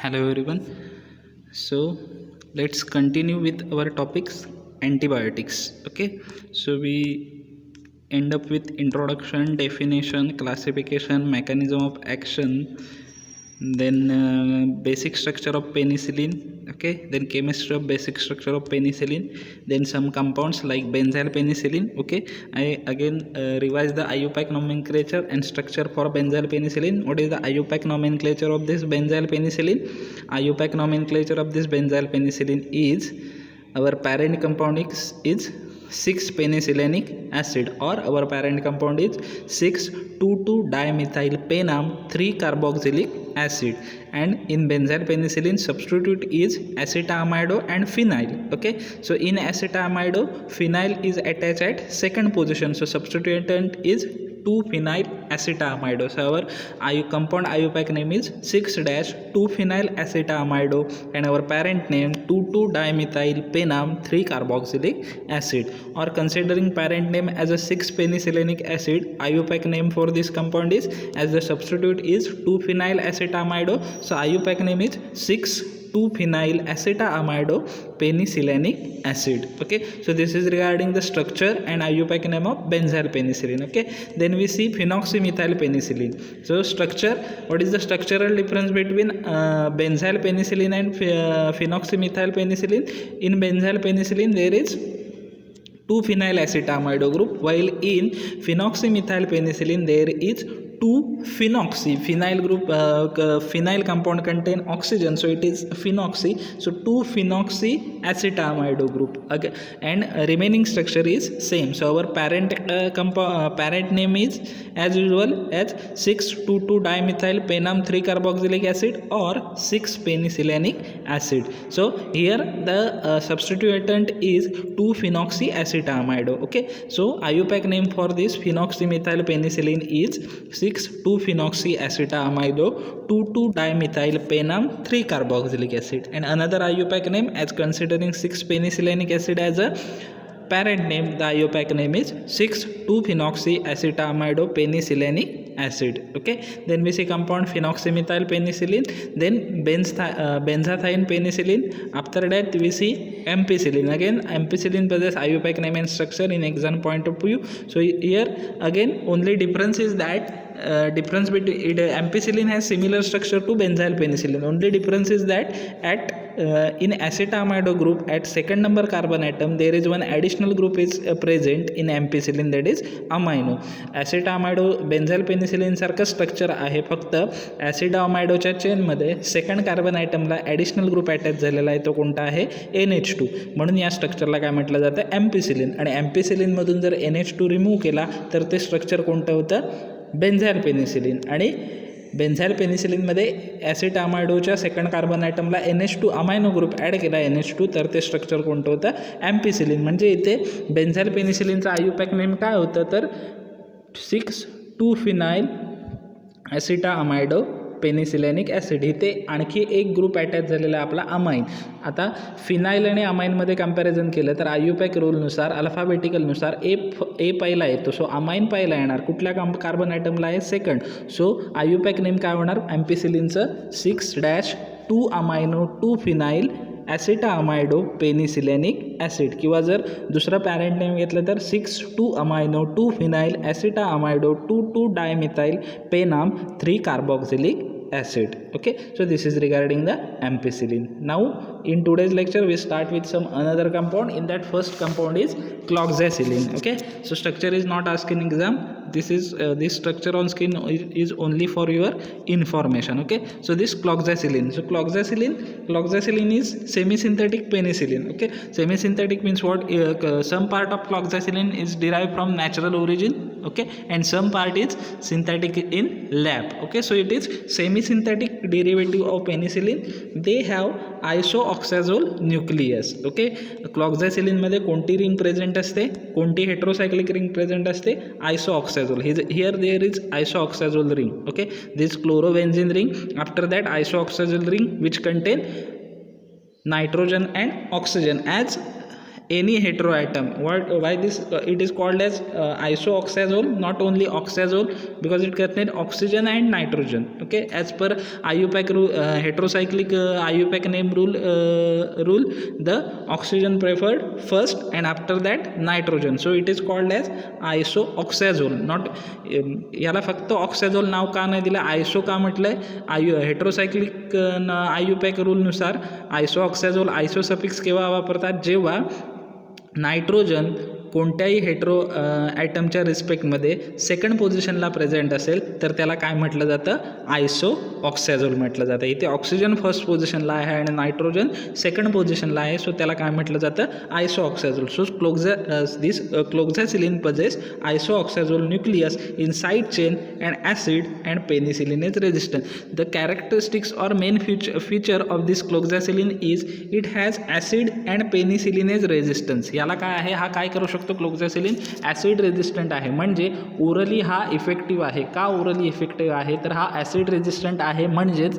Hello everyone. So let's continue with our topics antibiotics. Okay. So we end up with introduction, definition, classification, mechanism of action, then basic structure of penicillin. Okay, then chemistry of basic structure of penicillin, then some compounds like benzyl penicillin. Okay, I again revise the IUPAC nomenclature and structure for benzyl penicillin. What is the IUPAC nomenclature of this benzyl penicillin? IUPAC nomenclature of this benzyl penicillin is our parent compound is 6-penicillinic acid, or our parent compound is 6,2,2-dimethyl-penam 3-carboxylic acid, and in benzyl penicillin substitute is acetamido and phenyl. Okay, so in acetamido phenyl is attached at second position, so substituent is 2-phenyl acetamido. So our compound IUPAC name is 6-2-phenyl acetamido, and our parent name 2,2-dimethyl-penam 3-carboxylic acid. Or considering parent name as a 6-penicillinic acid, IUPAC name for this compound is, as the substitute is 2-phenyl acetamido, so IUPAC name is 6,2-phenyl acetamido penicillinic acid. Okay, so this is regarding the structure and IUPAC name of benzyl penicillin. Okay, then we see phenoxymethyl penicillin. So structure, what is the structural difference between benzyl penicillin and phenoxymethyl penicillin? In benzyl penicillin there is 2-phenyl acetamido group, while in phenoxymethyl penicillin there is 2-phenoxy. Phenyl group, phenyl compound contain oxygen, so it is phenoxy, so 2-phenoxy acetamido group. Okay, and remaining structure is same. So our parent parent name is as usual as 6,2,2-dimethyl-penam 3-carboxylic acid or 6-penicillinic acid. So here the substituent is 2-phenoxy acetamido. Okay, so IUPAC name for this phenoxymethyl penicillin is 6,2-phenoxy acetamido 2,2-dimethyl-penam 3-carboxylic acid, and another IUPAC name, as considering 6-penicillinic acid as a parent name, the IUPAC name is 6,2-phenoxy acetamido penicillinic acid. Okay, then we see compound phenoxymethyl penicillin, then benzathine penicillin. After that we see ampicillin. Again ampicillin possesses IUPAC name and structure in exam point of view. So here again only difference is that difference between ampicillin has similar structure to benzyl penicillin. Only difference is that at in acetamido group at second number carbon atom there is one additional group is present in ampicillin, that is amino. acetamido benzyl penicillin सारखं structure आहे, फक्त ॲसिडामायडोच्या चेनमध्ये second carbon ॲटमला additional group attach झालेला आहे, तो कोणता आहे NH2, म्हणून या स्ट्रक्चरला काय म्हटलं जातं ॲम्पिसिलिन. आणि ॲम्पिसिलिनमधून जर NH2 रिमूव्ह केला तर ते स्ट्रक्चर कोणतं होतं बेन्झाईल पेनिसिलिन. आणि बेन्झाईल पेनिसिलिनमध्ये ॲसिटामायडोच्या सेकंड कार्बन ॲटमला NH2 अमायनो ग्रुप ॲड केला NH2, तर ते स्ट्रक्चर कोणतं होतं ॲम्पिसिलिन. म्हणजे इथे बेन्झाईल पेनिसिलिनचा IUPAC नेम काय होतं तर 6,2-phenyl acetamido पेनिसिलॅनिक ॲसिड. इथे आणखी एक ग्रुप अटॅच झालेला आहे आपला अमाइन. आता फिनाईल आणि अमाइनमध्ये कम्पॅरिझन केलं तर IUPAC रूलनुसार अल्फाबेटिकलनुसार ए पहिला येतो, सो अमाइन पहिला येणार. कुठल्या कार्बन ॲटमला आहे सेकंड, सो IUPAC नेम काय होणार ॲम्पिसिलिनचं 6-2-amino 2-phenyl acetamido penicillinic acid, किंवा जर दुसरं पॅरेंट नेम घेतलं तर 6,2-amino 2-phenyl acetamido 2,2-dimethyl-penam 3-carboxylic acid. Okay, so this is regarding the ampicillin. Now in today's lecture we start with some another compound. In that first compound is cloxacillin. Okay, so structure is not asked in exam. This is this structure on screen is only for your information. Okay, so this cloxacillin, so cloxacillin is semi-synthetic penicillin. Okay, semi-synthetic means what? Some part of cloxacillin is derived from natural origin, okay, and some part is synthetic in lab. Okay, so it is semi-synthetic derivative of penicillin. They have isoxazole nucleus. Okay, cloxacillin मध्ये कोणती ring present असते, कोणती हेटेरोसायक्लिक ring present असते, isoxazole. Here there is isoxazole ring. Okay, this chlorobenzene ring, after that isoxazole ring which contain nitrogen and oxygen. As any heteroatom. Why this it is called as isoxazole, not only oxazole, because it contains oxygen and nitrogen. Okay, as per IUPAC rule, heterocyclic IUPAC name rule, the oxygen preferred first and after that nitrogen, so it is called as isoxazole. not याला फक्त ऑक्सॅझोल नाव का नाही दिलं, आयसो का म्हटलंय, हेटेरोसायक्लिक IUPAC रूलनुसार आयसोऑक्सॅझोल आयसो suffix केव्हा वापरतात, जेव्हा नायट्रोजन कोणत्याही हेटेरो ॲटमच्या रिस्पेक्टमध्ये सेकंड पोझिशनला प्रेझेंट असेल तर त्याला काय म्हटलं जातं, आयसो ऑक्सॅझोल म्हटलं जातं. इथे ऑक्सिजन फर्स्ट पोझिशनला आहे आणि नायट्रोजन सेकंड पोझिशनला आहे, सो त्याला काय म्हटलं जातं, iso oxazole. So this cloxacillin possesses iso oxazole nucleus in side chain and acid and penicillin is resistant. The characteristics or main feature of this cloxacillin is it has acid and penicillinase resistance. याला काय आहे, हा काय करू शकतो, क्लोक्झॅसिलिन acid resistant आहे, म्हणजे orally हा इफेक्टिव्ह आहे. का ओरली इफेक्टिव्ह आहे, तर हा ॲसिड रेजिस्टंट आहे, म्हणजेच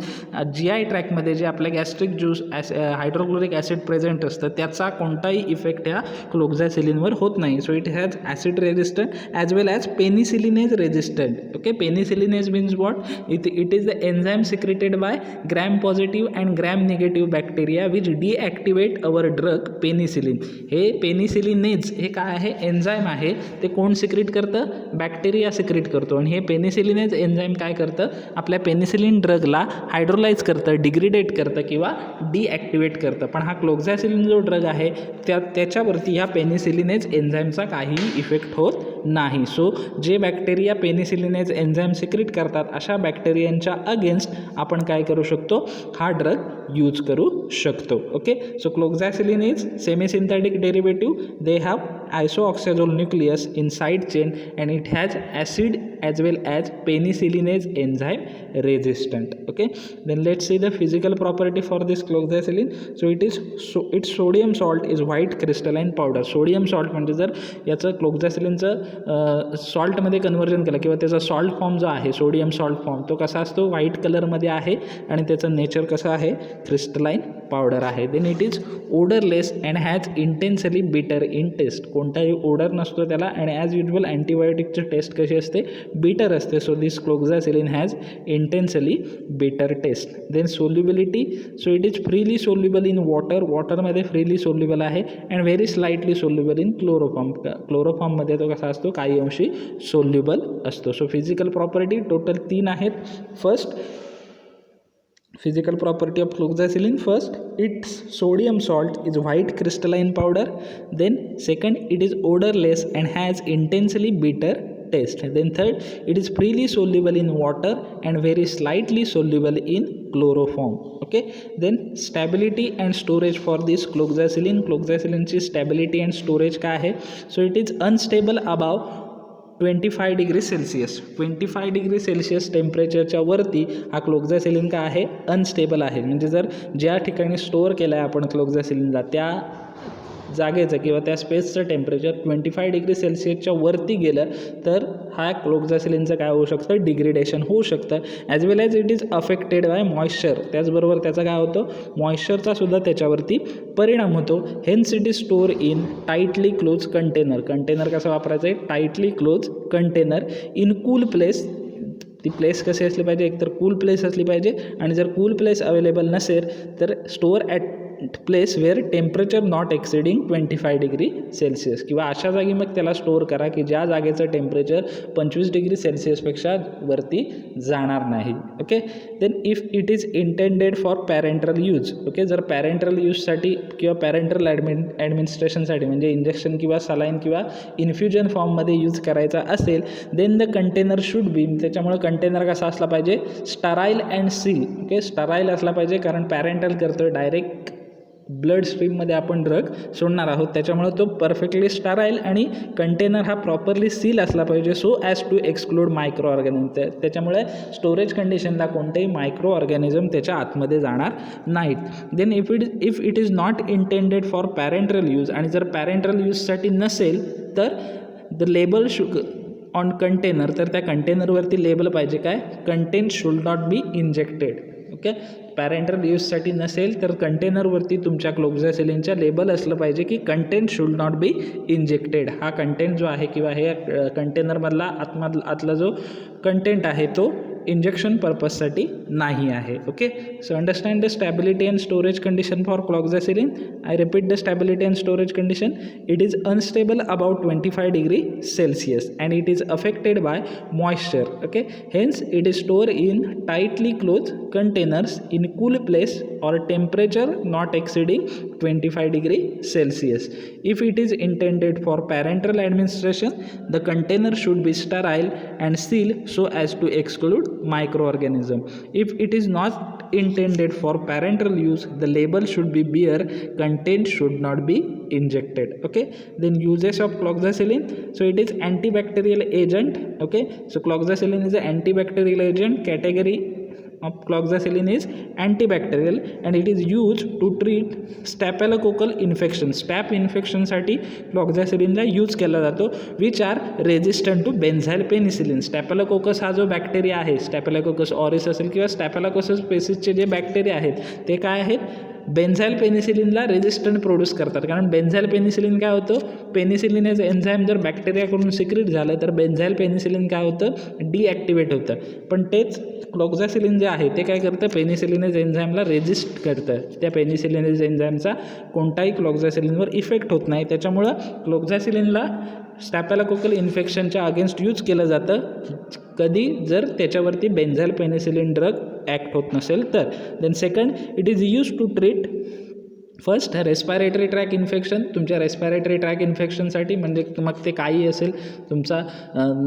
GI ट्रॅकमध्ये जे आपल्या gastric juice hydrochloric acid present असतं त्याचा कोणताही इफेक्ट ह्या क्लोक्झॅसिलिनवर होत नाही. So it has acid resistant as well as penicillinase resistant. Okay, penicillinase means what, it is the enzyme secreted by gram positive and gram negative bacteria which deactivate our drug penicillin. हे penicillinase हे काय आहे, enzyme आहे, ते कोण secret करतं, bacteria secret करतो, आणि हे पेनिसिलिनेज एन्झाईम काय करतं, आपल्या पेनिसिलिन ड्रगला हायड्रोलाइज करतं, डिग्रेडेट करतं किंवा डिॲक्टिवेट करतं. पण हा क्लोक्झॅसिलिन जो ड्रग आहे त्याच्यावरती ह्या पेनिसिलिनेज एन्झाईमचा काहीही इफेक्ट होत नाही. सो जे बॅक्टेरिया पेनिसिलिनेज एन्झाईम सिक्रेट करतात अशा बॅक्टेरियांच्या अगेन्स्ट आपण काय करू शकतो, हा ड्रग यूज करू शकतो. Okay, so cloxacillin is semisynthetic derivative, they have isoxazole nucleus in side chain and it has acid as well as penicillinase enzyme resistant. Okay, then let's see the physical property for this cloxacillin. So its sodium salt is white crystalline powder. sodium salt म्हणजे जर याचं क्लोक्झॅसिलिनचं सॉल्टमध्ये conversion केलं किंवा त्याचा salt form जो आहे sodium salt form, तो कसा असतो, व्हाईट कलरमध्ये आहे आणि त्याचं नेचर कसं आहे, क्रिस्टलाइन पावडर आहे. Then it is odourless and has intensely bitter in taste. कोणताही ओडर नसतो त्याला, आणि ॲज युजल अँटीबायोटिकची टेस्ट कशी असते, बिटर असते. So this cloxacillin has intensely bitter taste. Then solubility, so it is freely soluble in water, वॉटरमध्ये freely soluble आहे, and very slightly soluble in chloroform, क्लोरोफॉर्ममध्ये तो कसा असतो, काही अंशी सोल्युबल असतो. सो फिजिकल प्रॉपर्टी टोटल 3 आहेत. First, physical property of cloxacillin, first its sodium salt is white crystalline powder. Then second, it is odorless and has intensely bitter taste. Then third, it is freely soluble in water and very slightly soluble in chloroform. Okay, then stability and storage for this cloxacillin ची stability and storage काय आहे, so it is unstable above 25 degree Celsius. 25 degree Celsius टेम्परेचरच्या वरती हा क्लोक्झॅसिलिन काय आहे, unstable आहे. म्हणजे जर ज्या ठिकाणी स्टोअर केला आहे आपण क्लोक्झॅसिलिनला त्या जागेचं किंवा त्या स्पेसचं टेम्परेचर 25 डिग्री सेल्सिअसच्या वरती गेलं तर हा क्लोक्झॅसिलिनचं काय होऊ शकतं, डिग्रेडेशन होऊ शकतं. As well as it is affected by moisture, त्याचबरोबर त्याचा काय होतं, मॉइश्चरचा सुद्धा त्याच्यावरती परिणाम होतो. Hence it is store in tightly close container. Container कसं वापरायचं आहे, tightly close container in cool place. ती प्लेस कशी असली पाहिजे, एकतर कूल प्लेस असली पाहिजे, आणि जर कूल प्लेस अवेलेबल नसेल तर store at place where temperature not exceeding 25 degree Celsius, किंवा अशा जागी मग त्याला स्टोअर करा की ज्या जागेचं टेम्परेचर 25 डिग्री सेल्सिअसपेक्षा वरती जाणार नाही. Okay, then if it is intended for parental use. Okay, जर पॅरेंटल यूजसाठी किंवा पॅरेंटल ॲडमिनिस्ट्रेशनसाठी म्हणजे इंजेक्शन किंवा सलाईन किंवा इन्फ्युजन फॉर्ममध्ये यूज करायचा असेल, then the container should be, त्याच्यामुळे कंटेनर कसा असला पाहिजे, sterile and seal. Okay, sterile असला पाहिजे, कारण पॅरेंटल करतो डायरेक्ट ब्लड स्ट्रीममध्ये आपण ड्रग सोडणार आहोत, त्याच्यामुळे तो परफेक्टली स्टराईल, आणि कंटेनर हा प्रॉपरली सील असला पाहिजे so as to exclude micro organism. त्याच्यामुळे स्टोरेज कंडिशनला कोणतेही मायक्रो ऑर्गॅनिझम त्याच्या आतमध्ये जाणार नाहीत. Then if it is not intended for parental use, आणि जर पॅरेंटल यूजसाठी नसेल तर द लेबल ऑन कंटेनर, तर त्या कंटेनरवरती लेबल पाहिजे काय, content should not be injected. Okay. Parental यूजसाठी नसेल तर कंटेनरवरती तुमच्या क्लोक्झासिलिनच्या लेबल असलं पाहिजे की content should not be injected. हा कंटेंट जो आहे किंवा हे कंटेनरमधला आतला जो कंटेंट आहे तो इंजेक्शन पर्पजसाठी नाही आहे. Okay. So understand the stability and storage condition for cloxacillin. I repeat the stability and storage condition. It is unstable about 25 degree Celsius and it is affected by moisture. Okay, hence it is stored in tightly closed containers in cool place or temperature not exceeding 25 degree Celsius. If it is intended for parenteral administration, the container should be sterile and sealed so as to exclude microorganism. If it is not intended for parenteral use, the label should be bare, content should not be injected. Okay, then uses of cloxacillin. So it is antibacterial agent. Okay, so cloxacillin is an antibacterial agent. Category of cloxacillin is antibacterial and it is used to treat staphylococcal infection. Staph इन्फेक्शनसाठी क्लॉक्झॅसिलिनला use केला जातो which are resistant to benzyl penicillin. Staphylococcus हा जो bacteria आहे, staphylococcus orris असेल किंवा staphylococcus स्पेसिसचे जे बॅक्टेरिया आहेत ते काय आहेत, बेन्झाईल पेनिसिलिनला रेजिस्टंट प्रोड्यूस करतात. कारण बेन्झाईल पेनिसिलिन काय होतं, पेनिसिलिन एज एन्झाईम जर बॅक्टेरियाकडून सिक्रेट झालं तर बेन्झाईल पेनिसिलिन काय होतं, डिॲक्टिवेट होतं. पण तेच क्लोक्झासिलिन जे आहे ते काय करतं, पेनिसिलिनेज एन्झाईमला रेजिस्ट करतं. त्या पेनिसिलिनेज एन्झाईमचा कोणताही क्लोक्झासिलिनवर इफेक्ट होत नाही. त्याच्यामुळं क्लोक्झासिलिनला स्टॅफिलोकोकल इन्फेक्शनच्या अगेन्स्ट यूज केलं जातं कधी जर त्याच्यावरती बेन्झाईल पेनिसिलिन ड्रग ॲक्ट होत नसेल तर. Then second, it is use to treat first respiratory track infection. तुमच्या रेस्पायरेटरी ट्रॅक इन्फेक्शनसाठी म्हणजे मग ते काही असेल, तुमचा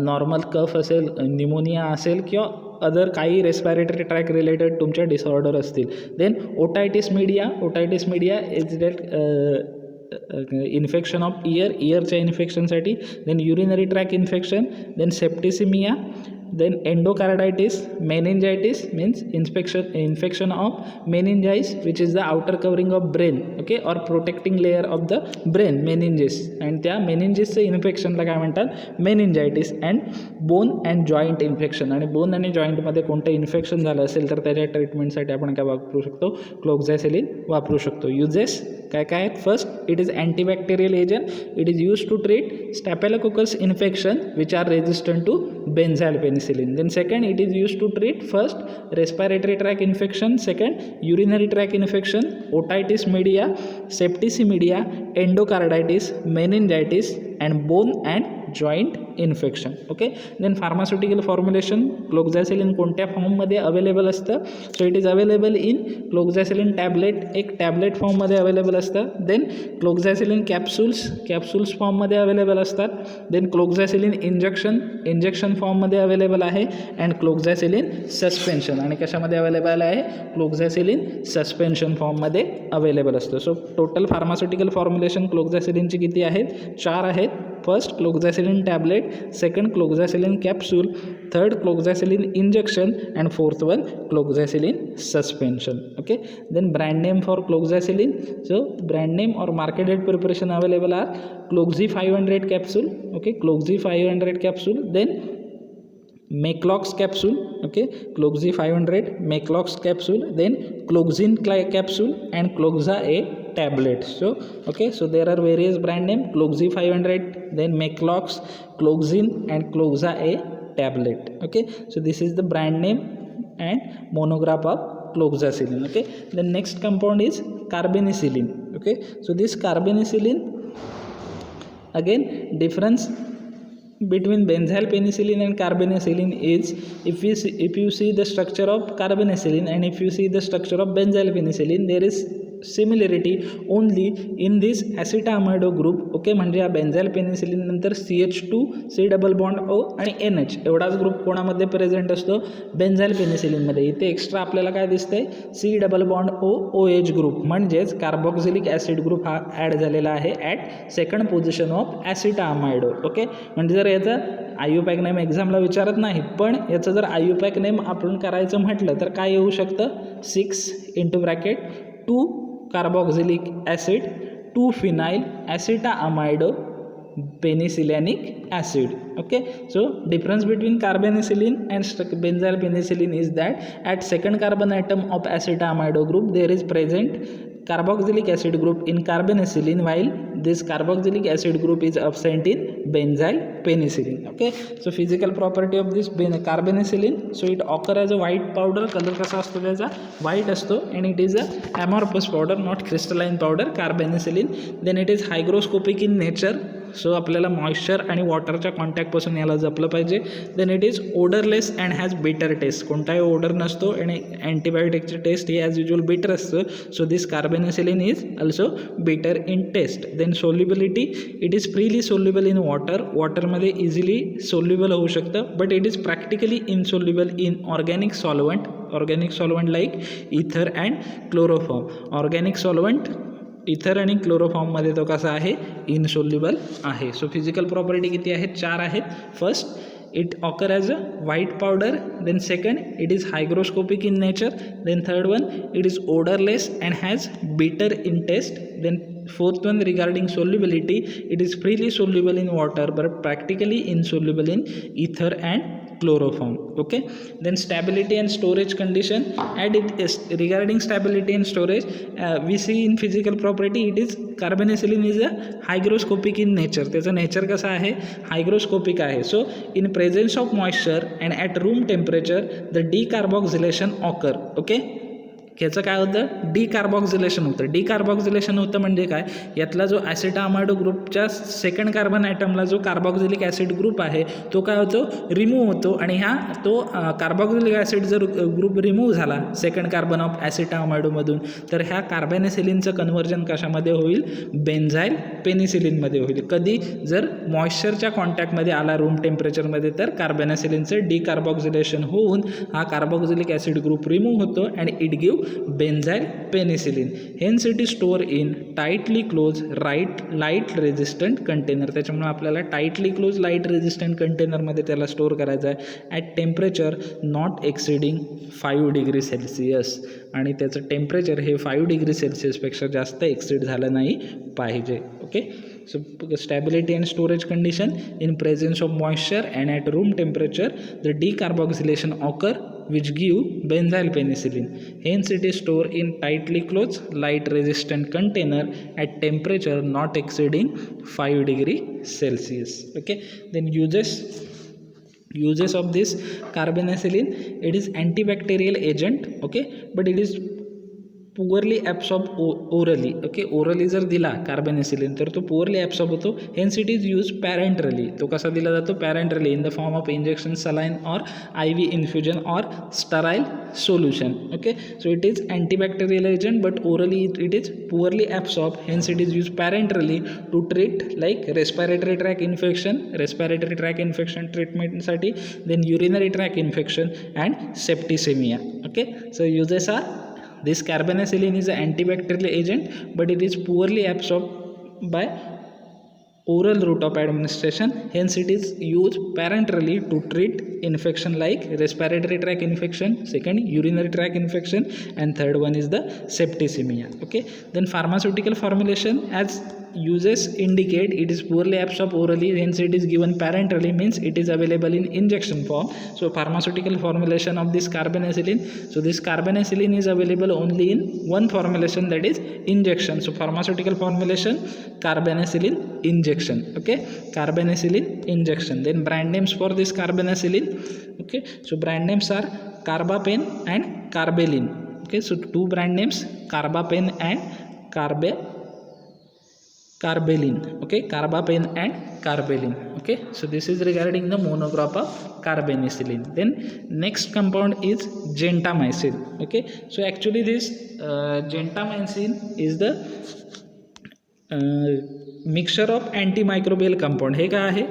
नॉर्मल कफ असेल, निमोनिया असेल किंवा अदर काही रेस्पायरेटरी ट्रॅक रिलेटेड तुमच्या डिसऑर्डर असतील. Then otitis media is that infection of इयरच्या इन्फेक्शनसाठी. Then urinary tract infection. Then septicemia. then endocarditis, meningitis means infection of meninges which is the outer covering of brain, okay, or protecting layer of the brain, meninges, and त्या meningesचं इन्फेक्शनला काय म्हणतात, meningitis. and bone and joint infection. आणि bone आणि जॉईंटमध्ये कोणतं infection झालं असेल तर त्याच्या ट्रीटमेंटसाठी आपण काय वापरू शकतो, क्लोक्झॅसिलिन वापरू शकतो. युजेस काय काय आहेत, first it is antibacterial agent. It is use to treat staphylococcus infection which are resistant to benzyl penicillin. Then second, it is used to treat first respiratory tract infection, second urinary tract infection, otitis media, septicemia, endocarditis, meningitis, and bone and joint infection. Okay. Then pharmaceutical formulation. Cloxacillin कोणत्या फॉर्ममध्ये available असतं, so it is available in cloxacillin tablet, एक tablet फॉर्ममध्ये available असतं. Then cloxacillin capsules फॉर्ममध्ये available असतात. Then cloxacillin injection फॉर्ममध्ये available आहे. अँड क्लोक्झॅसिलिन सस्पेन्शन, आणि कशामध्ये अवेलेबल आहे, क्लोक्झॅसिलिन सस्पेन्शन फॉर्ममध्ये अवेलेबल असतं. सो टोटल फार्मास्युटिकल फॉर्म्युलेशन क्लोक्झॅसिलिनची किती आहेत, 4 आहेत. First cloxacillin tablet, second cloxacillin capsule, third cloxacillin injection, and fourth one cloxacillin suspension. Okay. Then brand name for cloxacillin. So brand name or marketed preparation available are Cloxy 500 capsule. Okay, Cloxy 500 capsule. Then Meclox capsule. Okay, Cloxy 500 Meclox capsule. Then Cloxin capsule and Cloxa A tablet. So okay, so there are various brand name, Cloxi 500, then Maclox, Cloxin, and Cloxa A tablet. Okay, so this is the brand name and monograph of cloxacillin. Okay, the next compound is carbenicillin. Okay, so this carbenicillin, again difference between benzyl penicillin and carbenicillin is, if you see the structure of carbenicillin and if you see the structure of benzyl penicillin, there is similarity only in this acetamido group. Okay, म्हणजे या benzyl penicillin नंतर CH2 C double bond O आणि NH एवढाच group कोणामध्ये present असतो, benzyl पेनिसिलिनमध्ये. इथे extra आपल्याला काय दिसतंय, C double bond O OH group, म्हणजेच कार्बॉक्झिलिक ॲसिड ग्रुप हा ॲड झालेला आहे at second position of acetamido. Okay, म्हणजे जर याचा IUPAC नेम एक्झामला विचारत नाही, पण याचं जर IUPAC नेम आपण करायचं म्हटलं तर काय येऊ शकतं, 6 into bracket 2 carboxylic acid 2 phenyl acetamido penicillinic acid. Okay, so difference between carbenicillin and benzyl penicillin is that at second carbon atom of acetamide group there is present carboxylic acid group in carbenicillin, while this carboxylic acid group is absent in benzyl penicillin. Okay, so physical property of this carbenicillin, so it occur as a white powder. Color कसा असतो त्याचा, white असतो, and it is a amorphous powder, not crystalline powder, carbenicillin. Then it is hygroscopic in nature, so आपल्याला moisture आणि वॉटरच्या कॉन्टॅक्टपासून याला जपलं पाहिजे. Then it is odourless and has bitter taste, कोणताही ओडर नसतो आणि अँटीबायोटिकची टेस्ट ही ॲज युजल बिटर असतं. So this carbenicillin is also bitter in taste. Then solubility, it is freely soluble in water, वॉटरमध्ये इझिली सोल्युबल होऊ शकतं, but it is practically insoluble in organic solvent like ether and chloroform. Organic solvent ether आणि क्लोरोफॉर्ममध्ये तो कसा आहे, insoluble आहे. So physical property किती आहेत, 4 आहेत. First, it occur as a white powder. Then second, it is hygroscopic in nature. Then third one, it is odorless and has bitter in taste. Then fourth one, regarding solubility, it is freely soluble in water but practically insoluble in ether and chloroform. Okay, then stability and storage condition, and it is regarding stability and storage, we see in physical property, it is carbenicillin is a hygroscopic in nature. त्याचं nature कसं आहे, hygroscopic आहे. So in presence of moisture and at room temperature the decarboxylation occur. Okay, ह्याचं काय होतं, डिकार्बॉक्झिलेशन होतं. डिकार्बॉक्झिलेशन होतं म्हणजे काय, यातला जो ॲसिटामाइडो ग्रुपच्या सेकंड कार्बन ॲटमला जो कार्बॉक्झिलिक ॲसिड ग्रुप आहे तो काय होतो, रिमूव्ह होतो. आणि तो कार्बॉक्झिलिक ॲसिड जर ग्रुप रिमूव्ह झाला सेकंड कार्बन ऑफ ॲसिटामाइडोमधून, तर ह्या कार्बेनिसिलिनचं कन्व्हर्जन कशामध्ये होईल, बेन्झाईल पेनिसिलिनमध्ये होईल. कधी, जर मॉइश्चरच्या कॉन्टॅक्टमध्ये आला रूम टेम्परेचरमध्ये, तर कार्बेनिसिलिनचं डिकार्बॉक्झिलेशन होऊन हा कार्बॉक्झिलिक ॲसिड ग्रुप रिमूव्ह होतो आणि it give benzyl penicillin. Hence it is stored in tightly closed light resistant container. त्याच्यामुळे आपल्याला टाईटली क्लोज लाईट रेजिस्टंट कंटेनरमध्ये त्याला स्टोअर करायचं आहे at temperature not exceeding 5 degree Celsius. आणि त्याचं टेम्परेचर हे 5 डिग्री सेल्सिअसपेक्षा जास्त एक्सिड झालं नाही पाहिजे. Okay, so stability and storage condition, in presence of moisture and at room temperature the decarboxylation occur which give benzyl penicillin. Hence it is stored in tightly closed light resistant container at temperature not exceeding 5 degree Celsius. Okay, then uses of this carbenicillin, it is antibacterial agent. Okay, but it is poorly absorb orally. Okay, orally जर दिला carbenicillin तर तो poorly absorb होतो. Hence it is use parenterally. तो कसा दिला जातो, parenterally, in the form of injection, saline or IV infusion or sterile solution. Okay, so it is antibacterial agent but orally it is poorly absorb. Hence it is use parenterally to treat like respiratory tract infection ट्रीटमेंटसाठी, then urinary tract infection and septicemia. Okay, so uses are, this carbenicillin is an antibacterial agent but it is poorly absorbed by oral route of administration. Hence it is used parenterally to treat infection like respiratory tract infection, second urinary tract infection, and third one is the septicemia. Okay, then pharmaceutical formulation, as uses indicate, it is poorly absorbed orally, hence it is given parenterally, means it is available in injection form. So pharmaceutical formulation of this carbenicillin, so this carbenicillin is available only in one formulation, that is injection. So pharmaceutical formulation, carbenicillin injection. Okay, carbenicillin injection. Then brand names for this carbenicillin. Okay, so brand names are Carbapen and Carbaline. Okay, so two brand names, Carbapen and Carbaline. Okay, Carbapen and Carbaline. Okay, so this is regarding the monograph of carbenicillin. Then next compound is gentamicin. Okay, so actually this gentamicin is the mixture of antimicrobial compound. हे काय आहे,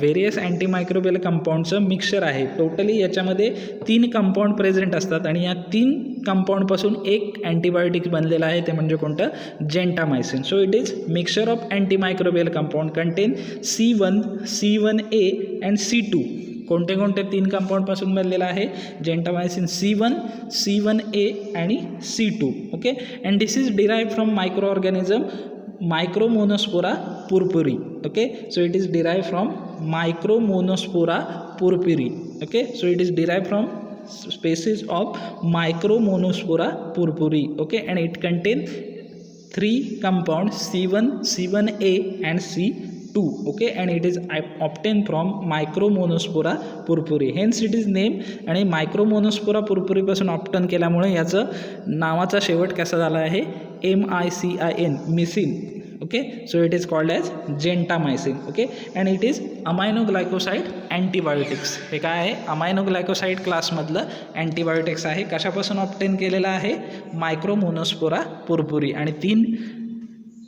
various antimicrobial कंपाऊंडचं mixture आहे. Totally याच्यामध्ये 3 compound present असतात आणि या 3 कंपाऊंडपासून एक antibiotic बनलेला आहे, ते म्हणजे कोणतं, gentamicin. So it is mixture of antimicrobial compound contain C1, C1A and C2. कोणते 3 कंपाऊंडपासून बनलेला आहे, जेंटामायसिन C1, C1A आणि C2. Okay, and this is derived from micro organism Micromonospora purpuri. Okay, so it is derived from Micromonospora purpuri. Okay, so it is derived from species of Micromonospora purpuri. Okay, and it contains three compounds C1, C1a and C2. Okay, and it is obtained from Micromonospora purpuri, hence it is named. आणि Micromonospora purpuri पासून ऑप्टन केल्यामुळे याचं नावाचा शेवट कसा झाला आहे, MICIN, मिसिन. Okay, so it is called as gentamicin. Okay, and it is aminoglycoside antibiotics. हे काय आहे, अमायनोग्लायकोसाइड क्लासमधलं अँटीबायोटिक्स आहे. कशापासून ऑप्टेन केलेलं आहे, मायक्रोमोनोस्पोरा पुरपुरी, आणि 3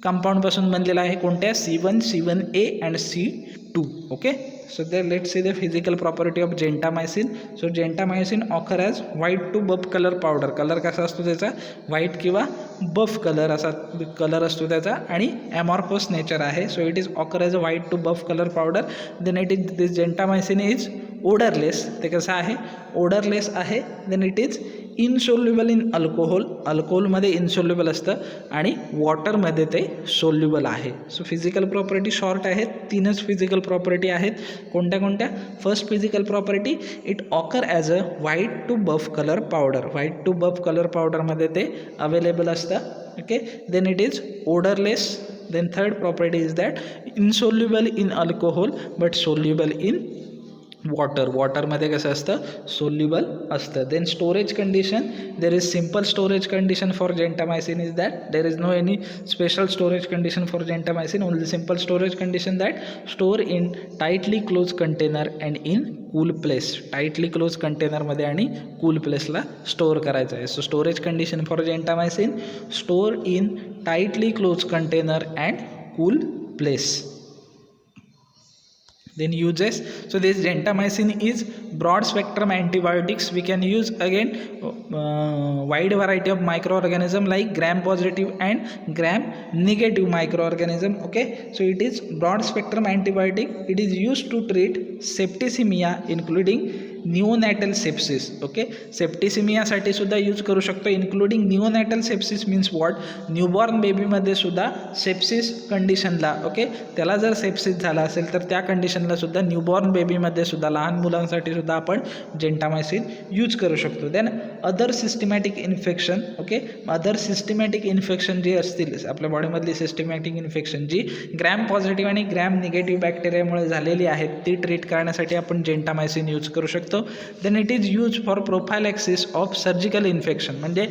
कंपाऊंडपासून बनलेला आहे. कोणत्या, C1, C1a and C2. Okay, so there let's see the physical property of gentamicin. So gentamicin occur as white to buff color powder. Colour कसा असतो त्याचा, व्हाईट किंवा बफ कलर असा कलर असतो त्याचा, आणि ॲमॉर्फस नेचर आहे. So it is occur as a white to buff colour powder. Then it is this gentamicin is odourless. ते कसं आहे, ओडरलेस आहे. Then it is insoluble in alcohol. अल्कोहोलमध्ये इनसोल्युबल असतं आणि वॉटरमध्ये ते सोल्युबल आहे. सो फिजिकल प्रॉपर्टी शॉर्ट आहेत, 3च फिजिकल प्रॉपर्टी आहेत. कोणत्या कोणत्या, first physical property, it occur as a white to buff colour powder. White to buff colour पावडरमध्ये ते अवेलेबल असतं. Okay, then it is odourless. Then third property is that insoluble in alcohol but soluble in water. वॉटरमध्ये कसं असतं, soluble असतं. Then storage condition, there is simple storage condition for gentamicin is that there is no any special storage condition for gentamicin. Only simple storage condition that store in tightly close container and in cool place. Tightly close कंटेनरमध्ये आणि cool प्लेसला store करायचं आहे. So storage condition for gentamicin, store in tightly close container and cool place. Then uses, so this gentamicin is broad spectrum antibiotics. We can use again wide variety of microorganism like gram positive and gram negative microorganism. Okay, so it is broad spectrum antibiotic. It is used to treat septicemia including neonatal sepsis. Okay, सेप्टिसिमियासाठी सुद्धा use करू शकतो, including neonatal sepsis means what, newborn बेबीमध्ये सुद्धा sepsis कंडिशनला. Okay, त्याला जर sepsis झाला असेल तर त्या कंडिशनला सुद्धा न्यूबॉर्न बेबीमध्ये सुद्धा लहान मुलांसाठी सुद्धा आपण जेंटामायसिन यूज करू शकतो. Then other systematic infection. Okay, other systematic infection जी असतील आपल्या बॉडीमधली सिस्टमॅटिक इन्फेक्शन जी ग्रॅम पॉझिटिव्ह आणि ग्रॅम निगेटिव्ह बॅक्टेरियामुळे झालेली आहेत ती ट्रीट करण्यासाठी आपण जेंटामायसिन यूज करू शकतो. Then it is use for prophylaxis of surgical infection. म्हणजे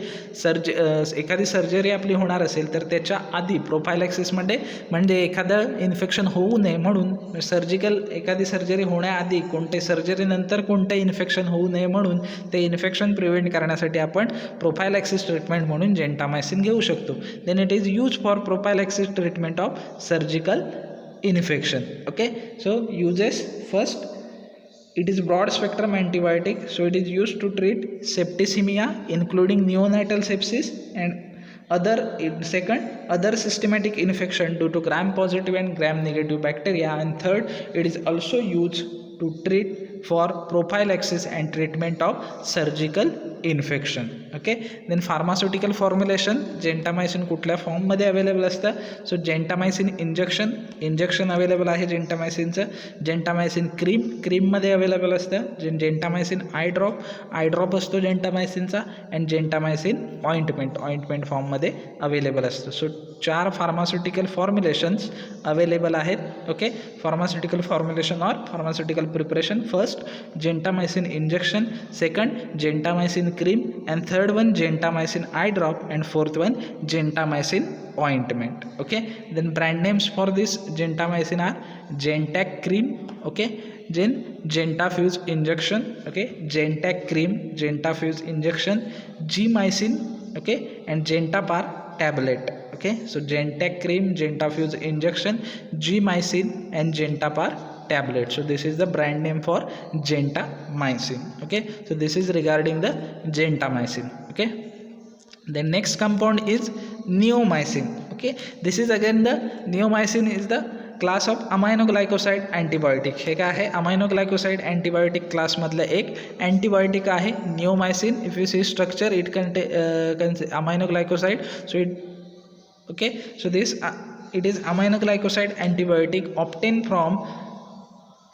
एखादी सर्जरी आपली होणार असेल तर त्याच्या आधी प्रोफायलॅक्सिसमध्ये, म्हणजे एखादं इन्फेक्शन होऊ नये म्हणून सर्जिकल, एखादी सर्जरी होण्याआधी कोणते, सर्जरीनंतर कोणतं इन्फेक्शन होऊ नये म्हणून ते इन्फेक्शन प्रिव्हेंट करण्यासाठी आपण प्रोफायलॅक्सिस ट्रीटमेंट म्हणून जेंटामायसिन घेऊ शकतो. Then it is use for prophylaxis treatment of surgical infection. Okay, so uses, first, it is broad spectrum antibiotic, so it is used to treat septicemia including neonatal sepsis and other. Second, other systematic infection due to gram positive and gram negative bacteria. And third, it is also used to treat for prophylaxis and treatment of surgical infection. Okay, then pharmaceutical formulation. Gentamicin कुठल्या फॉर्ममध्ये available असतं, so जेंटामायसिन injection available आहे जेंटामायसिनचं. जेंटामायसिन क्रीममध्ये available असतं. जेंटामायसिन eye drop असतो जेंटामायसिनचा. And gentamicin ointment फॉर्ममध्ये available असतं. So 4 pharmaceutical formulations available आहेत. ओके, फार्मास्युटिकल फॉर्म्युलेशन और pharmaceutical preparation. First, gentamicin injection. Second, gentamicin cream. And third one, gentamicin eye drop. And fourth one, gentamicin ointment. Okay, then brand names for this gentamicin are Gentac cream. Okay, Gentafuse injection. Okay, Gentac cream, Gentafuse injection, G-mycin. Okay, and Gentapar tablet. Okay, so Gentac cream, Gentafuse injection, G-mycin and Gentapar tablet. So this is the brand name for gentamicin. Okay, so this is regarding the gentamicin. Okay, the next compound is neomycin. Okay, this is again the neomycin is the class of aminoglycoside antibiotic. हे काय आहे, aminoglycoside antibiotic क्लासमधलं एक antibiotic आहे neomycin. If you see structure, it aminoglycoside. So it, okay, so this it is aminoglycoside antibiotic obtained from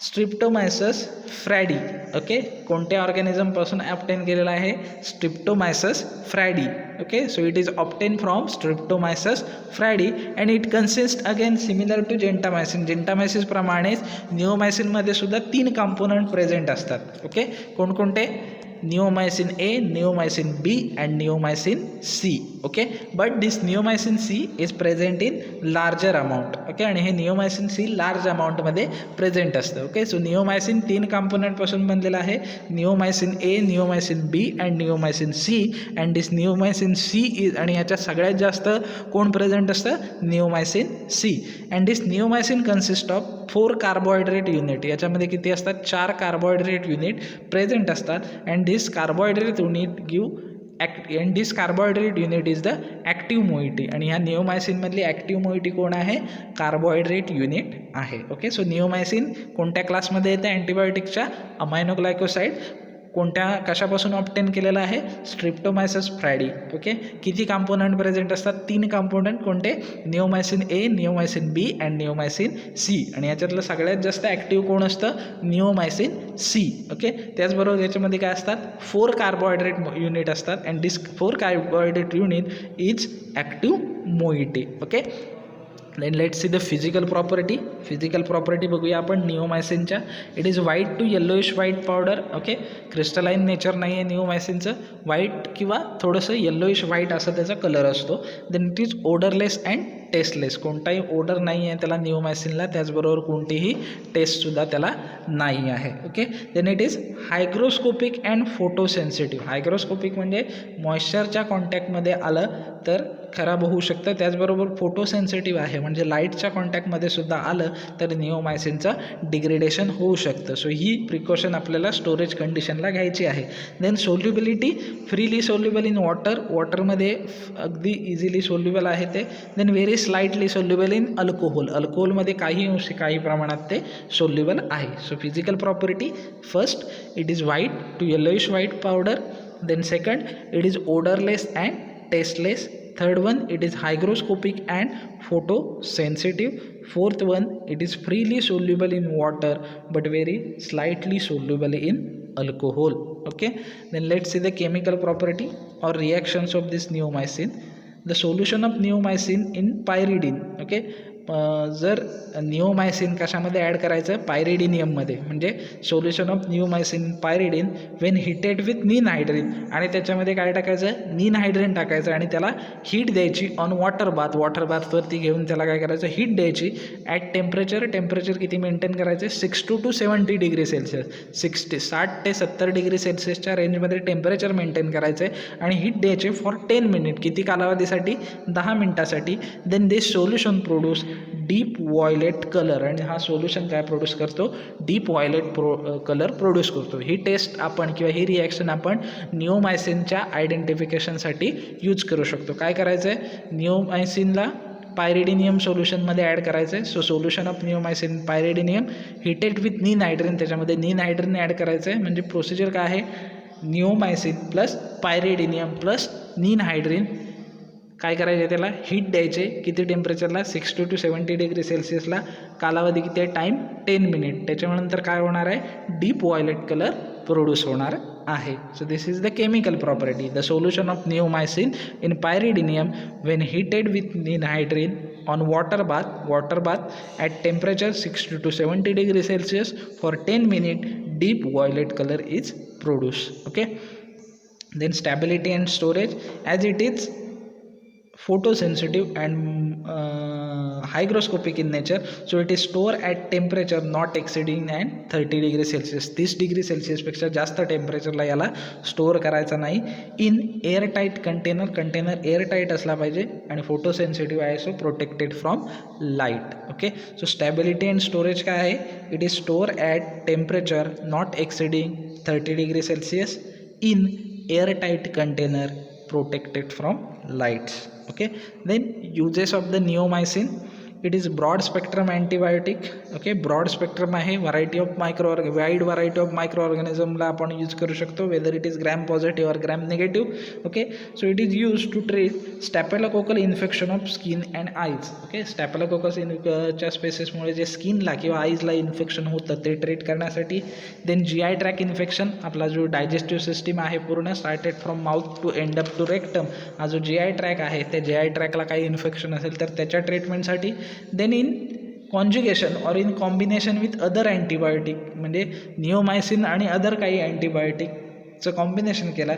streptomyces fradiae. Okay, कोणत्या ऑर्गॅनिझमपासून obtain केलेला आहे? Streptomyces fradiae. Okay, so it is obtain from streptomyces fradiae and it consist again similar to gentamicin. Gentamicin प्रमाणेच निओमायसिनमध्ये सुद्धा 3 component present असतात. Okay, कोणकोणते? Neomycin A, neomycin B and neomycin C. Okay, but this neomycin C is present in larger amount. Okay, आणि हे neomycin C large अमाऊंटमध्ये present असतं. Okay, so neomycin 3 कंपोनंटपासून बनलेलं आहे. Neomycin A, neomycin B and neomycin C. And this neomycin C is, आणि ह्याच्यात सगळ्यात जास्त कोण प्रेझेंट असतं? Neomycin C. And this neomycin consist of 4 carbohydrate unit. याच्यामध्ये किती असतात? 4 कार्बोहायड्रेट युनिट प्रेझेंट असतात. And this carbohydrate unit and this carbohydrate unit is the active moiety. आणि ह्या निओमायसिनमधली ॲक्टिव्ह मोइटी कोण आहे? कार्बोहायड्रेट युनिट आहे. ओके, सो निओमायसिन कोणत्या क्लासमध्ये येते? अँटीबायोटिकच्या अमायनोग्लायकोसाइड. कोणत्या कशापासून ऑब्टेन केलेला आहे? Streptomyces fradiae. ओके, किती कंपोनंट प्रेझेंट असतात? 3 कंपोनंट. कोणते? Neomycin A, neomycin B and neomycin C. आणि याच्यातलं सगळ्यात जास्त ॲक्टिव्ह कोण असतं? Neomycin C. ओके, त्याचबरोबर याच्यामध्ये काय असतात? 4 कार्बोहायड्रेट युनिट असतात. And this 4 carbohydrate unit is active moiety. Okay, then let's see the physical property. Physical property बघूया आपण निओमायसिनच्या. It is white to yellowish white powder. Okay, crystalline nature नाही आहे निओमायसिनचं. व्हाईट किंवा थोडंसं येल्लोइश व्हाईट असा त्याचा कलर असतो. Then it is odourless and tasteless. कोणताही ओडर नाही आहे त्याला निओमायसिनला. त्याचबरोबर कोणतीही टेस्टसुद्धा त्याला नाही आहे. Okay, then it is hygroscopic and photosensitive. Hygroscopic म्हणजे मॉइश्चरच्या कॉन्टॅक्टमध्ये आलं तर खराब होऊ शकतं. त्याचबरोबर फोटोसेन्सिटिव्ह आहे म्हणजे लाईटच्या कॉन्टॅक्टमध्ये सुद्धा आलं तर निओमायसिनचं डिग्रेडेशन होऊ शकतं. सो ही प्रिकॉशन आपल्याला स्टोरेज कंडिशनला घ्यायची आहे. Then solubility, freely soluble in water. वॉटरमध्ये अगदी इझिली सोल्युबल आहे ते. Then very slightly soluble in alcohol. अल्कोहोलमध्ये काही प्रमाणात ते सोल्युबल आहे. So physical property, first it is white to yellowish white powder. Then second it is odourless and tasteless. Third one, it is hygroscopic and photosensitive. Fourth one, it is freely soluble in water but very slightly soluble in alcohol. Okay, then let's see the chemical property or reactions of this neomycin. The solution of neomycin in pyridine. Okay, जर neomycin कशामध्ये add करायचं? पायरिडिनियममध्ये. म्हणजे solution of neomycin pyridine when heated with ninhydrin. आणि त्याच्यामध्ये काय टाकायचं? नीन हायड्रेन टाकायचं आणि त्याला हीट द्यायची ऑन वॉटर बाथ. वॉटर बाथवरती घेऊन त्याला काय करायचं? हीट द्यायची ॲट टेम्परेचर किती मेंटेन करायचं? 60 to 70 डिग्री सेल्सिअस. 60 ते 70 डिग्री सेल्सिअसच्या रेंजमध्ये टेम्परेचर मेंटेन करायचं आहे आणि हीट द्यायचे फॉर 10 मिनिट. किती कालावधीसाठी? 10 मिनिटासाठी. Then this solution produce deep violet colour. आणि हा सोल्युशन काय प्रोड्यूस करतो? डीप वॉयलेट कलर प्रोड्यूस करतो. ही टेस्ट आपण किंवा ही रिॲक्शन आपण निओमायसिनच्या आयडेंटिफिकेशनसाठी यूज करू शकतो. काय करायचं आहे? निओमायसिनला पायरिडिनियम सोल्युशनमध्ये ॲड करायचं आहे. So solution of neomycin pyridinium heated with ninhydrin. त्याच्यामध्ये नीन हायड्रेन ॲड करायचं आहे. म्हणजे प्रोसिजर काय आहे? निओमायसिन प्लस पायरिडिनियम प्लस नीन हायड्रेन काय करायचे? त्याला हीट द्यायचे. किती टेम्परेचरला? 60 to 70 डिग्री सेल्सिअसला. कालावधी किती आहे? Time 10 minute. त्याच्यानंतर काय होणार आहे? डीप वॉयलेट कलर प्रोड्यूस होणार आहे. So this is the chemical property. The solution of neomycin in pyridinium when heated with ninhydrin on water bath at temperature 60 to 70 degree Celsius for 10 minute deep violet colour is produce. Okay, then stability and storage. As it is photosensitive and hygroscopic in nature, so it is stored at temperature not exceeding and 30 degree Celsius. 30 degree सेल्सिअसपेक्षा जास्त टेम्परेचरला याला store करायचं नाही. In airtight container airtight असला पाहिजे आणि photosensitive आहे. So protected from light. Okay, so stability and storage काय आहे? It is store at temperature not exceeding 30 degree Celsius in airtight container protected from lights. Okay, then uses of the neomycin. It is broad spectrum antibiotic. Okay, broad spectrum आहे, wide variety of micro ऑर्गॅनिझमला आपण use करू शकतो, whether it is gram positive और gram negative. Okay, so it is use to treat staphylococcal infection of skin and eyes. Okay, staphylococcus च्या स्पेसिसमुळे जे स्किनला किंवा आईजला इन्फेक्शन होतं ते ट्रीट करण्यासाठी. देन GI ट्रॅक इन्फेक्शन, आपला जो डायजेस्टिव्ह सिस्टीम आहे पूर्ण started from mouth to end up to rectum, हा जो GI ट्रॅक आहे त्या GI ट्रॅकला काही इन्फेक्शन असेल तर त्याच्या ट्रीटमेंटसाठी. देन इन कॉन्ज्युगेशन और in combination with other antibiotic, म्हणजे निओमायसिन आणि अदर काही अँटीबायोटिकचं कॉम्बिनेशन केलं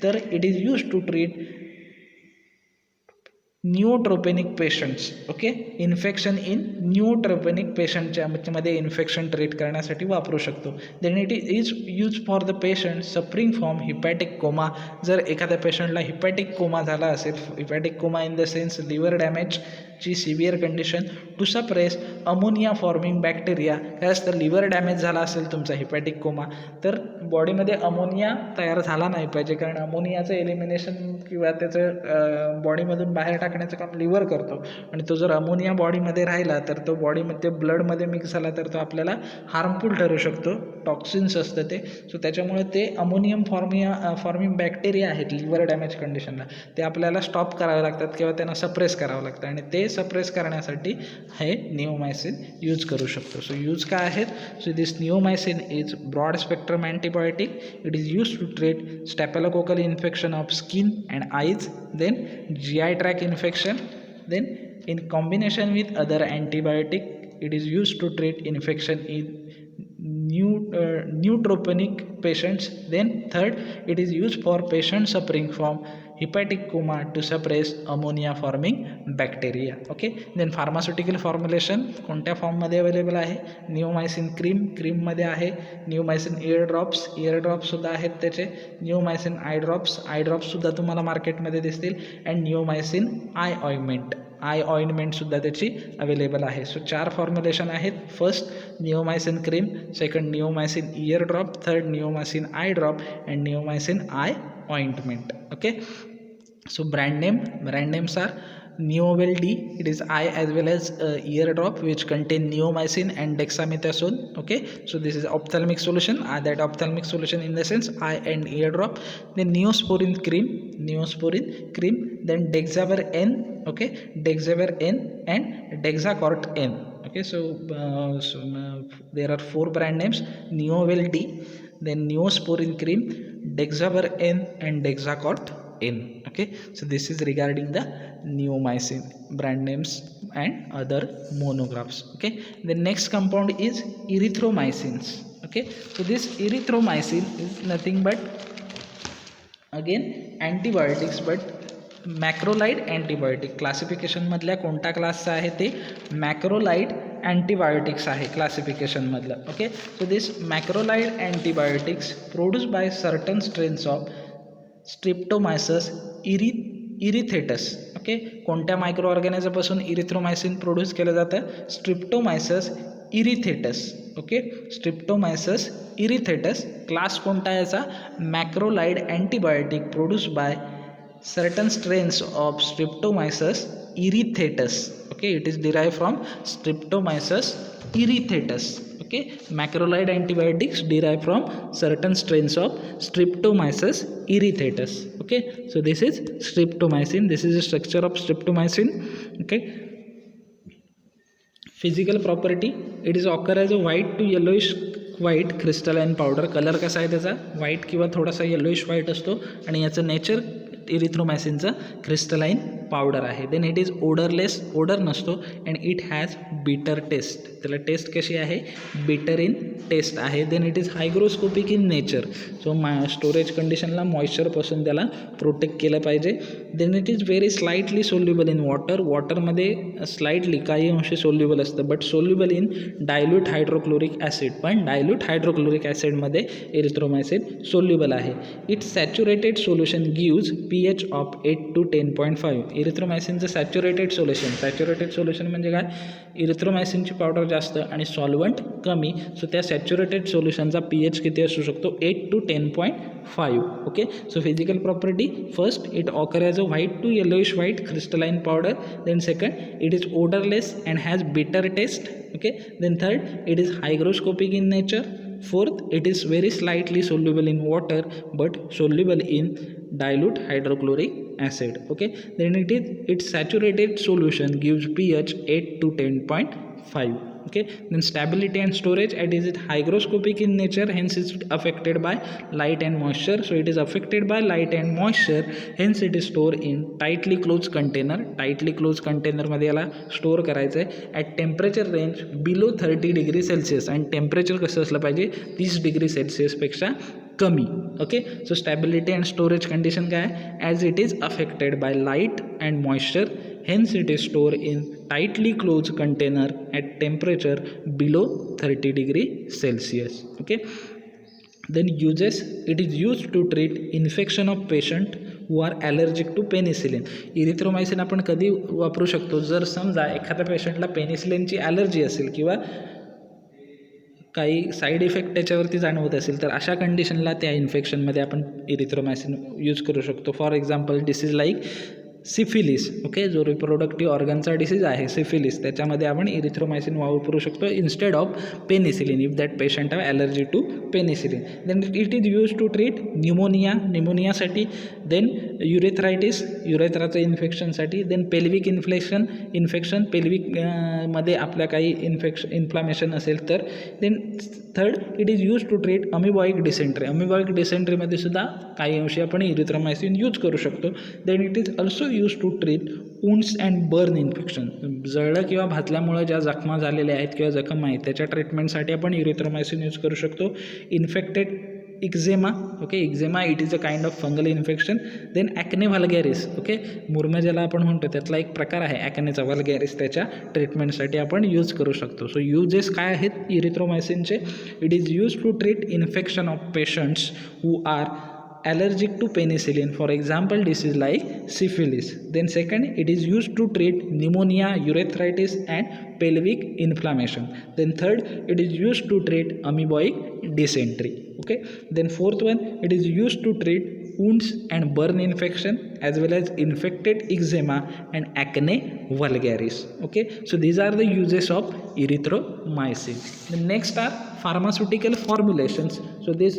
तर it is use to treat neutropenic patients. Okay, infection in neutropenic पेशंटच्या मध्ये इन्फेक्शन ट्रीट करण्यासाठी वापरू शकतो. Then it is use for the patient suffering from hepatic coma. जर एखाद्या पेशंटला हिपॅटिक कोमा झाला असेल, hepatic coma in the sense liver डॅमेजची severe condition, to suppress ammonia forming bacteria. काय असतं, लिव्हर डॅमेज झाला असेल तुमचा हिपॅटिक कोमा तर बॉडीमध्ये अमोनिया तयार झाला नाही पाहिजे, कारण अमोनियाचं एलिमिनेशन किंवा त्याचं बॉडीमधून बाहेर टाकण्याचं काम लिव्हर करतो. आणि तो जर अमोनिया बॉडीमध्ये राहिला तर तो बॉडीमध्ये ब्लडमध्ये मिक्स झाला तर तो आपल्याला हार्मफुल ठरू शकतो, टॉक्सिन्स असतं ते. सो त्याच्यामुळे ते अमोनियम फॉर्मिंग बॅक्टेरिया आहेत लिव्हर डॅमेज कंडिशनला, ते आपल्याला स्टॉप करावे लागतात किंवा त्यांना सप्रेस करावं लागतं, आणि ते सप्रेस करण्यासाठी हे निओमायसिन यूज करू शकतो. सो यूज काय आहेत, so this neomycin is broad spectrum antibiotic. It is use to treat staphylococcal infection of skin and eyes, then GI tract infection, then in combination with other antibiotic it is used to treat infection in neutropenic patients. Then third, it is used for patients suffering from hepatic coma to suppress ammonia forming bacteria. Okay, then pharmaceutical formulation कोणत्या फॉर्ममध्ये available आहे, neomycin क्रीममध्ये आहे, neomycin इयरड्रॉप्ससुद्धा आहेत त्याचे, neomycin I ड्रॉप्ससुद्धा तुम्हाला मार्केटमध्ये दिसतील, and neomycin I ऑइंटमेंटसुद्धा त्याची अवेलेबल आहे. सो 4 फॉर्म्युलेशन आहेत. First neomycin cream, second neomycin ear drop, third neomycin eye drop and neomycin eye ointment. Okay, so brand names are Neovel D, it is eye as well as ear drop which contain neomycin and dexamethasone. Okay, so this is ophthalmic solution, that ophthalmic solution in the sense eye and ear drop. Then Neosporin cream, then Dexaver N. Okay, Dexaver N and Dexacort N. Okay, so there are 4 brand names, Neovel D, then Neosporin cream, Dexaver N and Dexacort N. Okay, so this is regarding the neomycin brand names and other monographs. Okay, the next compound is erythromycins. Okay, so this erythromycin is nothing but again antibiotics, but macrolide antibiotic क्लासिफिकेशनमधल्या कोणत्या क्लासचा आहे ते macrolide antibiotics आहे क्लासिफिकेशनमधलं. Okay, so this macrolide antibiotics produce by certain strains of streptomyces erythreus. Okay, कोणत्या micro ऑर्गॅनिझमपासून erythromycin produce केलं जातं, स्ट्रिप्टोमायसस इरिथेटस. ओके, स्ट्रिप्टोमायसस इरिथेटस क्लास कोणता याचा, macrolide antibiotic produce by certain strains of Streptomyces erythetus. Okay, it is derived from Streptomyces erythetus. Okay, macrolide antibiotics derived from certain strains of Streptomyces erythetus. Okay, so this is streptomycin, this is the structure of streptomycin. Okay, physical property, it is occur as a white to yellowish white crystalline powder. Colour कसा आहे त्याचा, white किंवा थोडासा yellowish white असतो, आणि याचं nature इरिथ्रोमायसिनचं crystalline powder आहे. Then it is odourless, odour नसतो, and it has bitter taste. त्याला टेस्ट कशी आहे, बिटर इन टेस्ट आहे. Then it is hygroscopic in nature, so storage कंडिशनला मॉइश्चरपासून त्याला प्रोटेक्ट केलं पाहिजे. Then it is very slightly soluble in water, वॉटरमध्ये स्लाइटली काही अंशी सोल्युबल असतं, but soluble in dilute hydrochloric acid, पण डायल्यूट हायड्रोक्लोरिक ॲसिडमध्ये इरिथ्रोमायसिन सोल्युबल आहे. It's saturated solution gives pH of 8 to 10.5. इरिथ्रोमायसिनचं सॅच्युरेटेड सोल्युशन म्हणजे काय, इरिथ्रोमायसिनची पावडर जास्त आणि सॉल्वंट कमी, सो त्या सॅच्युरेटेड सोल्युशनचा pH किती असू शकतो, 8 to 10.5. Okay, so physical property, first it occur as a white to yellowish white crystalline powder, then second it is odorless and has bitter taste. Okay, then third it is hygroscopic in nature. Fourth, it is very slightly soluble in water but soluble in dilute hydrochloric acid. Okay, then its saturated solution gives pH 8 to 10.5. Okay, then stability and storage, it is hygroscopic in nature, hence it's affected by light and moisture. So it is affected by light and moisture, hence it is stored in tightly closed container. मध्ये याला store करायचं आहे at temperature range below 30 degree Celsius, आणि temperature कसं असलं पाहिजे, 30 degree सेल्सिअसपेक्षा कमी. Okay, so stability and storage condition काय, as it is affected by light and moisture, hence it is stored in tightly closed container at temperature below 30 degree Celsius. Okay, then uses, it is used to treat infection of patient who are allergic to penicillin. इरिथ्रोमायसिन आपण कधी वापरू शकतो, जर समजा एखाद्या पेशंटला पेनिसिलिनची allergy असेल किंवा काही साईड इफेक्ट त्याच्यावरती जाणवत असेल, तर अशा कंडिशनला त्या इन्फेक्शनमध्ये आपण इरिथ्रोमायसिन यूज करू शकतो. For example disease like syphilis. Okay, जो रिप्रोडक्टिव्ह ऑर्गनचा डिसीज आहे सिफिलिस, त्याच्यामध्ये आपण इरिथ्रोमायसिन वापरू शकतो instead of penicillin if that patient have allergy to penicillin. Then it is use to treat न्यूमोनियासाठी, देन युरेथ्राचं इन्फेक्शनसाठी, देन पेल्विक इन्फेक्शन पेल्विक मध्ये आपल्या काही इन्फ्लामेशन असेल तर, then third it is use to treat amoebic डिसेंट्रीमध्ये सुद्धा काही अंशी आपण इरिथ्रोमायसिन यूज करू शकतो. Then it is also use to treat wounds and burn infection, जळलं किंवा भाजल्यामुळे ज्या जखमा झालेल्या आहेत किंवा जखम आहेत त्याच्या ट्रीटमेंटसाठी आपण इरिथ्रोमायसिन यूज करू शकतो. Infected eczema, okay, eczema it is a kind of fungal infection. Then acne vulgaris, okay, मुर्म ज्याला आपण म्हणतो त्यातला एक प्रकार आहे ॲक्नेचा व्हल्गॅरिस, त्याच्या ट्रीटमेंटसाठी आपण यूज करू शकतो. सो यूजेस काय आहेत इरिथ्रोमायसिनचे, it is use to treat infection of patients who are allergic to penicillin, for example disease like syphilis. Then second, it is used to treat pneumonia, urethritis and pelvic inflammation. Then third, it is used to treat amoebic dysentery. Okay, then fourth one, it is used to treat wounds and burn infection as well as infected eczema and acne vulgaris. Okay, so these are the uses of erythromycin. The next are pharmaceutical formulations. So this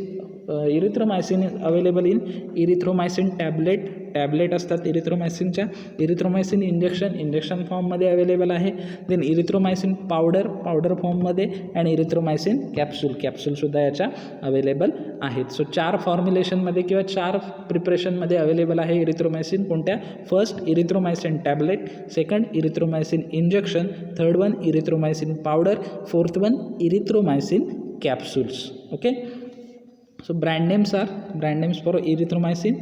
erythromycin is available in erythromycin tablet असतात इरिथ्रोमायसिनच्या, erythromycin injection फॉर्ममध्ये available आहे. Then erythromycin powder फॉर्ममध्ये, आणि इरिथ्रोमायसिन कॅप्सूलसुद्धा याच्या available आहेत. So 4 फॉर्म्युलेशनमध्ये किंवा 4 प्रिपरेशनमध्ये available आहे इरिथ्रोमायसिन. कोणत्या, first erythromycin tablet, second erythromycin injection, third one erythromycin powder, fourth one erythromycin capsules. Okay, so brand names for erythromycin: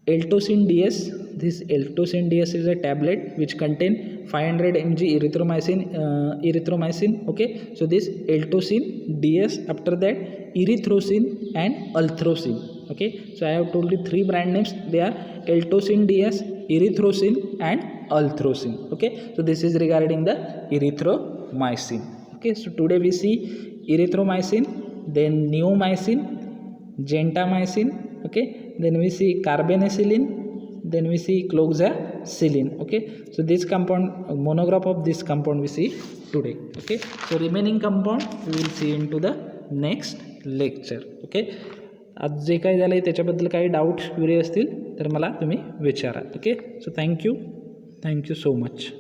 Eltosin DS. This Eltosin DS is a tablet which contain 500 mg erythromycin. Okay, so this Eltosin DS, after that erythrocin and althrocin. Okay, so I have told you 3 brand names. They are Eltosin DS, erythrocin and althrocin. Okay, so this is regarding the erythromycin. Okay, so today we see erythromycin, then neomycin, gentamicin. Okay, then we see carbenicillin, then we see cloxacillin. Okay, so this compound, monograph of this compound we see today. Okay, so remaining compound we will see into the next lecture. Okay, आज जे काही झालं आहे त्याच्याबद्दल काही doubts Curie असतील तर मला तुम्ही विचारा. Okay, so thank you so much.